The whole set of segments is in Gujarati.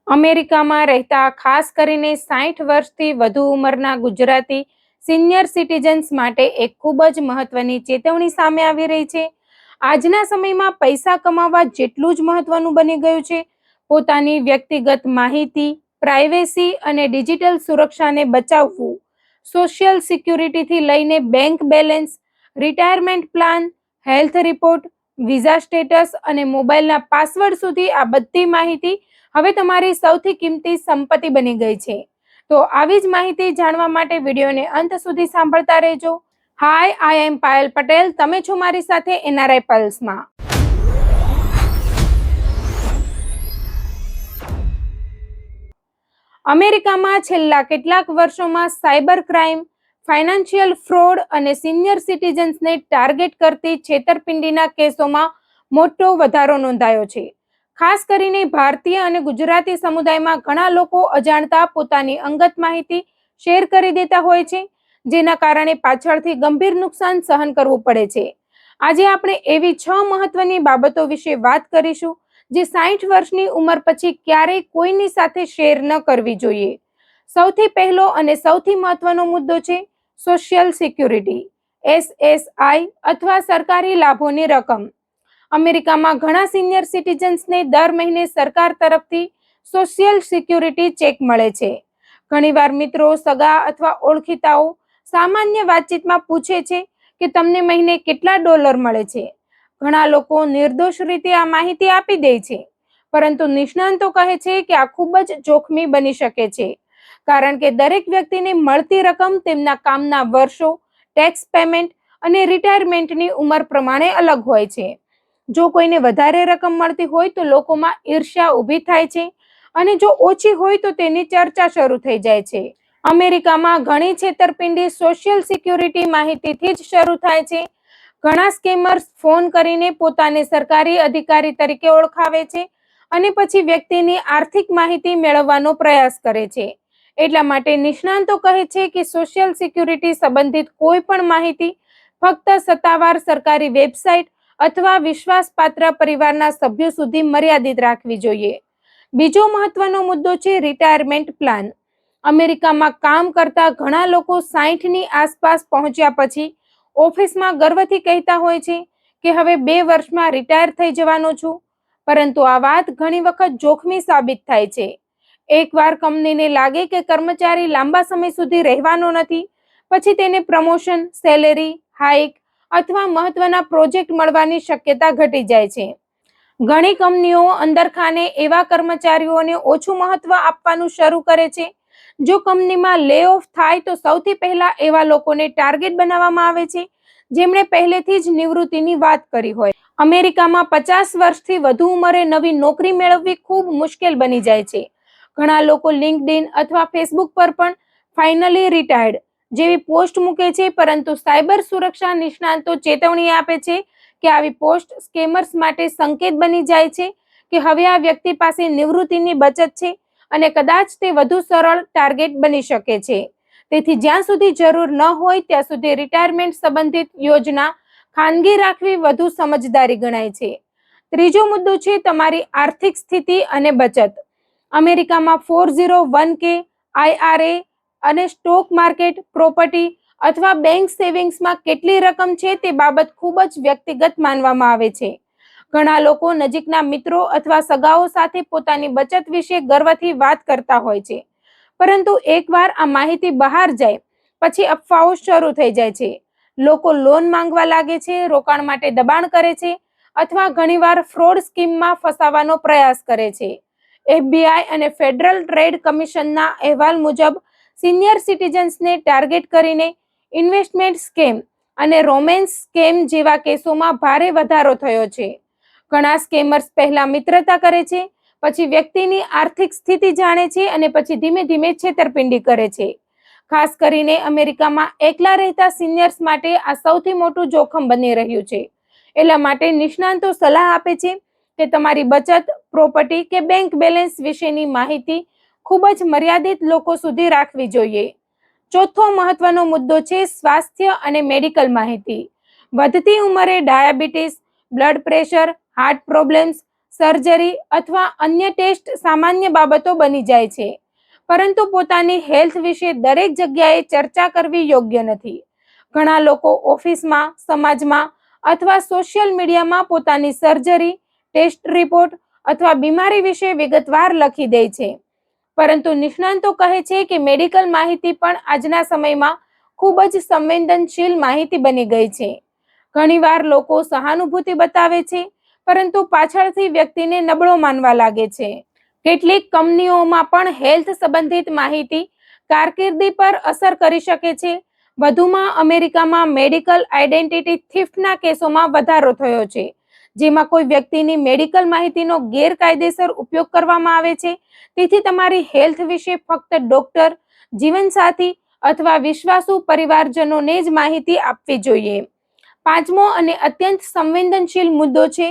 અમેરિકામાં રહેતા ખાસ કરીને 60 વર્ષથી વધુ ઉંમરના ગુજરાતી સિનિયર સિટીઝન્સ માટે એક ખૂબ જ મહત્વની ચેતવણી સામે આવી રહી છે. આજના સમયમાં પૈસા કમાવા જેટલું જ મહત્વનું બની ગયું છે, પોતાની વ્યક્તિગત માહિતી, પ્રાઇવેસી અને ડિજિટલ સુરક્ષાને બચાવવું. સોશિયલ સિક્યુરિટીથી લઈને bank balance, retirement plan, health report, visa status અને મોબાઈલના પાસવર્ડ સુધી આ બધી માહિતી હવે તમારી સૌથી કિંમતી સંપત્તિ બની ગઈ છે. તો આવી જ માહિતી જાણવા માટે વિડીયોને અંત સુધી સાંભળતા રહેજો. હાય, આઈ એમ પાયલ પટેલ. તમે છો મારી સાથે એનઆરઆઈ પલ્સમાં. અમેરિકામાં છેલ્લા કેટલાક વર્ષોમાં સાયબર ક્રાઇમ, ફાઇનાન્શિયલ ફ્રોડ અને સિનિયર સિટીઝન્સને ટાર્ગેટ કરતી છેતરપિંડીના કેસોમાં મોટો વધારો નોંધાયો છે. ખાસ કરીને ભારતીય અને ગુજરાતી સમુદાયમાં ઘણા લોકો અજાણતા પોતાની અંગત માહિતી શેર કરી દેતા હોય છે, જેના કારણે પાછળથી ગંભીર નુકસાન સહન કરવું પડે છે. આજે આપણે એવી 6 મહત્વની બાબતો વિશે વાત કરીશું જે 60 વર્ષની ઉંમર પછી ક્યારેય કોઈની સાથે શેર ન કરવી જોઈએ. સૌથી પહેલો અને સૌથી મહત્વનો મુદ્દો છે સોશિયલ સિક્યુરિટી, SSI અથવા સરકારી લાભોની રકમ. અમેરિકામાં ઘણા સિનિયર સિટીઝન્સને દર મહિને સરકાર તરફથી સોશિયલ સિક્યુરિટી ચેક મળે છે. ઘણીવાર મિત્રો, સગા અથવા ઓળખીતાઓ સામાન્ય વાતચીતમાં પૂછે છે કે તમને મહિને કેટલા ડોલર મળે છે. ઘણા લોકો નિર્દોષ રીતે આ માહિતી આપી દે છે, પરંતુ નિષ્ણાંતો કહે છે કે આ ખૂબ જ જોખમી બની શકે છે, કારણ કે દરેક વ્યક્તિને મળતી રકમ તેમના કામના વર્ષો, ટેક્સ પેમેન્ટ અને રિટાયરમેન્ટની ઉંમર પ્રમાણે અલગ હોય છે. જો કોઈને વધારે રકમ મળતી હોય તો લોકોમાં ઈર્ષ્યા ઊભી થાય છે, અને જો ઓછી હોય તો તેની ચર્ચા શરૂ થઈ જાય છે. અમેરિકામાં ઘણી છેતરપિંડી સોશિયલ સિક્યુરિટી માહિતીથી જ શરૂ થાય છે. ઘણા સ્કેમર્સ ફોન કરીને પોતાને સરકારી અધિકારી તરીકે ઓળખાવે છે અને પછી વ્યક્તિની આર્થિક માહિતી મેળવવાનો પ્રયાસ કરે છે. એટલા માટે નિષ્ણાંતો કહે છે કે સોશિયલ સિક્યુરિટી સંબંધિત કોઈ પણ માહિતી ફક્ત સત્તાવાર સરકારી વેબસાઇટ અથવા વિશ્વાસપાત્ર પરિવારના સભ્યો સુધી મર્યાદિત રાખવી જોઈએ. બીજો મહત્વનો મુદ્દો છે રિટાયરમેન્ટ પ્લાન. અમેરિકામાં કામ કરતા ઘણા લોકો 60ની આસપાસ પહોંચ્યા પછી ઓફિસમાં ગર્વથી કહેતા હોય છે કે હવે 2 વર્ષમાં રિટાયર થઈ જવાનો છું, પરંતુ આ વાત ઘણી વખત જોખમી સાબિત થાય છે. એકવાર કંપનીને લાગે કે કર્મચારી લાંબા સમય સુધી રહેવાનો નથી, પછી તેને પ્રમોશન, સેલેરી હાઇક અથવા મહત્વના પ્રોજેક્ટ મળવાની શક્યતા ઘટી જાય છે. ઘણી કંપનીઓ અંદરખાને એવા કર્મચારીઓને ઓછું મહત્વ આપવાનું શરૂ કરે છે. જો કંપનીમાં લે ઓફ થાય તો સૌથી પહેલા એવા લોકોને ટાર્ગેટ બનાવવામાં આવે છે જેમણે પહેલેથી જ નિવૃત્તિની વાત કરી હોય. અમેરિકામાં 50 વર્ષથી વધુ ઉંમરે નવી નોકરી મેળવવી ખૂબ મુશ્કેલ બની જાય છે. ઘણા લોકો લિંક્ડઇન અથવા ફેસબુક પર પણ ફાઇનલી રિટાયર્ડ જેવી પોસ્ટ મૂકે છે, પરંતુ સાયબર સુરક્ષા નિષ્ણાંતો ચેતવણી આપે છે કે આવી પોસ્ટ સ્કેમર્સ માટે સંકેત બની જાય છે કે હવે આ વ્યક્તિ પાસે નિવૃત્તિની બચત છે અને કદાચ તે વધુ સરળ ટાર્ગેટ બની શકે છે. તેથી જ્યાં સુધી જરૂર ન હોય ત્યાં સુધી રિટાયરમેન્ટ સંબંધિત યોજના ખાનગી રાખવી વધુ સમજદારી ગણાય છે. ત્રીજો મુદ્દો છે તમારી આર્થિક સ્થિતિ અને બચત. અમેરિકામાં 401k, IRA અને સ્ટોક માર્કેટ, પ્રોપર્ટી અથવા બેંક સેવિંગ્સમાં કેટલી રકમ છે તે બાબત ખૂબ જ વ્યક્તિગત માનવામાં આવે છે. ઘણા લોકો નજીકના મિત્રો અથવા સગાઓ સાથે પોતાની બચત વિશે ગર્વથી વાત કરતા હોય છે, પરંતુ એકવાર આ માહિતી બહાર જાય પછી અફવાઓ શરૂ થઈ જાય છે. લોકો લોન માંગવા લાગે છે, રોકાણ માટે દબાણ કરે છે અથવા ઘણીવાર ફ્રોડ સ્કીમમાં ફસાવાનો પ્રયાસ કરે છે. FBI અને ફેડરલ ટ્રેડ કમિશનના અહેવાલ મુજબ સિનિયર સિટીઝન્સને ટાર્ગેટ કરીને ઇન્વેસ્ટમેન્ટ સ્કેમ અને રોમેન્સ સ્કેમ જેવા કેસોમાં ભારે વધારો થયો છે. ઘણા સ્કેમર્સ પહેલા મિત્રતા કરે છે, પછી વ્યક્તિની આર્થિક સ્થિતિ જાણે છે અને પછી ધીમે ધીમે છેતરપિંડી કરે છે. ખાસ કરીને અમેરિકામાં એકલા રહેતા સિનિયર્સ માટે આ સૌથી મોટું જોખમ બની રહ્યું છે. એટલા માટે નિષ્ણાંતો સલાહ આપે છે કે તમારી બચત, પ્રોપર્ટી કે બેંક બેલેન્સ વિશેની માહિતી ખૂબ જ મર્યાદિત લોકો સુધી રાખવી જોઈએ. ચોથો મહત્વનો મુદ્દો છે સ્વાસ્થ્ય અને મેડિકલ માહિતી. વધતી ઉંમરે diabetes, blood pressure, heart problems, surgery અથવા અન્ય ટેસ્ટ સામાન્ય બાબતો બની જાય છે, પરંતુ પોતાની હેલ્થ વિશે દરેક જગ્યાએ ચર્ચા કરવી યોગ્ય નથી. ઘણા લોકો ઓફિસમાં, સમાજમાં અથવા સોશિયલ મીડિયામાં પોતાની સર્જરી, ટેસ્ટ રિપોર્ટ અથવા બીમારી વિશે વિગતવાર લખી દે છે. પરંતુ નિષ્ણાતો કહે છે કે મેડિકલ માહિતી પણ આજના સમયમાં ખૂબ જ સંવેદનશીલ માહિતી બની ગઈ છે. ઘણીવાર લોકો સહાનુભૂતિ બતાવે છે, પરંતુ પાછળથી વ્યક્તિને નબળો માનવા લાગે છે. કેટલીક કંપનીઓમાં પણ હેલ્થ સંબંધિત માહિતી કારકિર્દી પર અસર કરી શકે છે. વધુમાં, અમેરિકામાં મેડિકલ આઇડેન્ટિટી થીફ્ટના કેસોમાં વધારો થયો છે, જેમાં કોઈ વ્યક્તિની મેડિકલ માહિતીનો ગેરકાયદેસર ઉપયોગ કરવામાં આવે છે. તેથી તમારી હેલ્થ વિશે ફક્ત ડોક્ટર, જીવનસાથી અથવા વિશ્વાસુ પરિવારજનોને જ માહિતી આપવી જોઈએ. પાંચમો અને અત્યંત સંવેદનશીલ મુદ્દો છે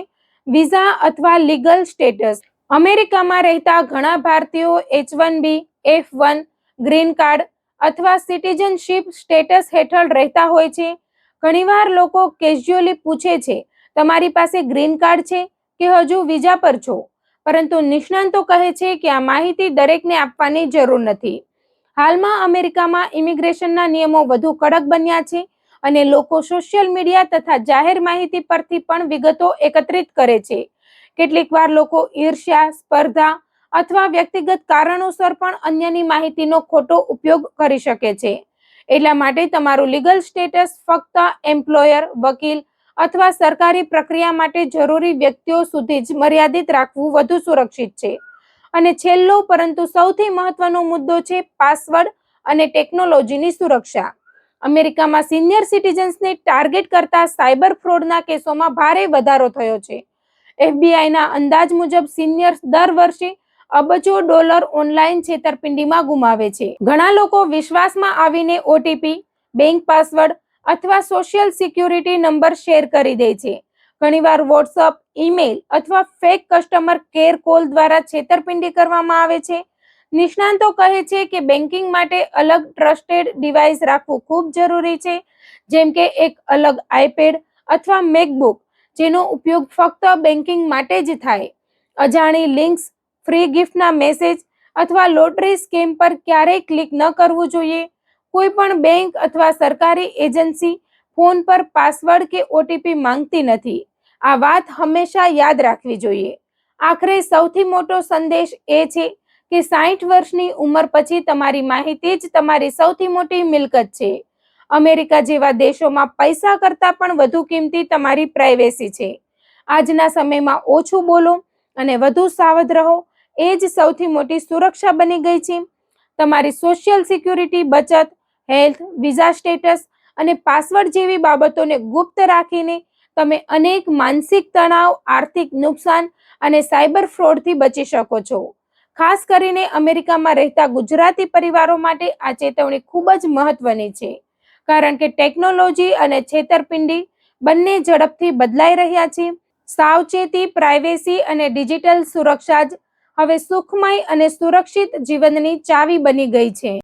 વિઝા અથવા લીગલ સ્ટેટસ. અમેરિકામાં રહેતા ઘણા ભારતીયો H-1B, F-1, ગ્રીન કાર્ડ અથવા સિટીઝનશીપ સ્ટેટસ હેઠળ રહેતા હોય છે. ઘણીવાર લોકો કેઝ્યુઅલી પૂછે છે, તમારી પાસે ગ્રીન કાર્ડ છે કે હજુ વિઝા પર છો? પરંતુ નિષ્ણાતો કહે છે કે આ માહિતી દરેકને આપવાની જરૂર નથી. હાલમાં અમેરિકામાં ઇમિગ્રેશનના નિયમો વધુ કડક બન્યા છે અને લોકો સોશિયલ મીડિયા તથા જાહેર માહિતી પરથી પણ વિગતો એકત્રિત કરે છે. કેટલીકવાર લોકો ઈર્ષ્યા, સ્પર્ધા અથવા વ્યક્તિગત કારણોસર પણ અન્યની માહિતીનો ખોટો ઉપયોગ કરી શકે છે. એટલા માટે તમારું લીગલ સ્ટેટસ ફક્ત એમ્પ્લોયર, વકીલ અથવા સરકારી પ્રક્રિયા માટે જરૂરી વ્યક્તિઓ સુધી જ મર્યાદિત રાખવું વધુ સુરક્ષિત છે. અને છેલ્લો પરંતુ સૌથી મહત્વનો મુદ્દો છે પાસવર્ડ અને ટેકનોલોજીની સુરક્ષા. અમેરિકામાં સિનિયર સિટીઝન્સને ટાર્ગેટ કરતા સાયબર ફ્રોડના કેસોમાં ભારે વધારો થયો છે. FBIના અંદાજ મુજબ સિનિયર્સ દર વર્ષે અબજો ડોલર ઓનલાઈન છેતરપિંડીમાં ગુમાવે છે. ઘણા લોકો વિશ્વાસમાં આવીને OTP, બેંક પાસવર્ડ અથવા સોશિયલ સિક્યુરિટી નંબર શેર કરી દે છે. ઘણીવાર વોટ્સઅપ, ઈમેલ અથવા ફેક કસ્ટમર કેર કોલ દ્વારા છેતરપિંડી કરવામાં આવે છે. નિષ્ણાતો કહે છે કે બેન્કિંગ માટે અલગ ટ્રસ્ટેડ ડિવાઇસ રાખવું ખૂબ જરૂરી છે, જેમ કે એક અલગ આઈપેડ અથવા મેકબુક, જેનો ઉપયોગ ફક્ત બેન્કિંગ માટે જ થાય. અજાણી લિંક્સ, ફ્રી ગિફ્ટના મેસેજ અથવા લોટરી સ્કેમ પર ક્યારેય ક્લિક ન કરવું જોઈએ. કોઈ પણ બેંક અથવા સરકારી એજન્સી ફોન પર પાસવર્ડ કે OTP માંગતી નથી. આ વાત હંમેશા યાદ રાખવી જોઈએ. આખરે સૌથી મોટો સંદેશ એ છે કે 60 વર્ષની ઉંમર પછી તમારી માહિતી જ તમારી સૌથી મોટી મિલકત છે. અમેરિકા જેવા દેશોમાં પૈસા કરતાં પણ વધુ કિંમતી તમારી પ્રાઇવેસી છે. આજના સમયમાં ઓછું બોલો અને વધુ સાવધ રહો, એ જ સૌથી મોટી સુરક્ષા બની ગઈ છે. તમારી સોશિયલ સિક્યુરિટી, બચત, હેલ્થ, વિઝા સ્ટેટસ અને પાસવર્ડ જેવી બાબતોને ગુપ્ત રાખીને તમે અનેક માનસિક તણાવ, આર્થિક નુકસાન અને સાયબર ફ્રોડથી બચી શકો છો. ખાસ કરીને અમેરિકામાં રહેતા ગુજરાતી પરિવારો માટે આ ચેતવણી ખૂબ જ મહત્વની છે, કારણ કે ટેકનોલોજી અને છેતરપિંડી બંને ઝડપથી બદલાઈ રહ્યા છે. સાવચેતી, પ્રાઇવેસી અને ડિજિટલ સુરક્ષા જ હવે સુખમય અને સુરક્ષિત જીવનની ચાવી બની ગઈ છે.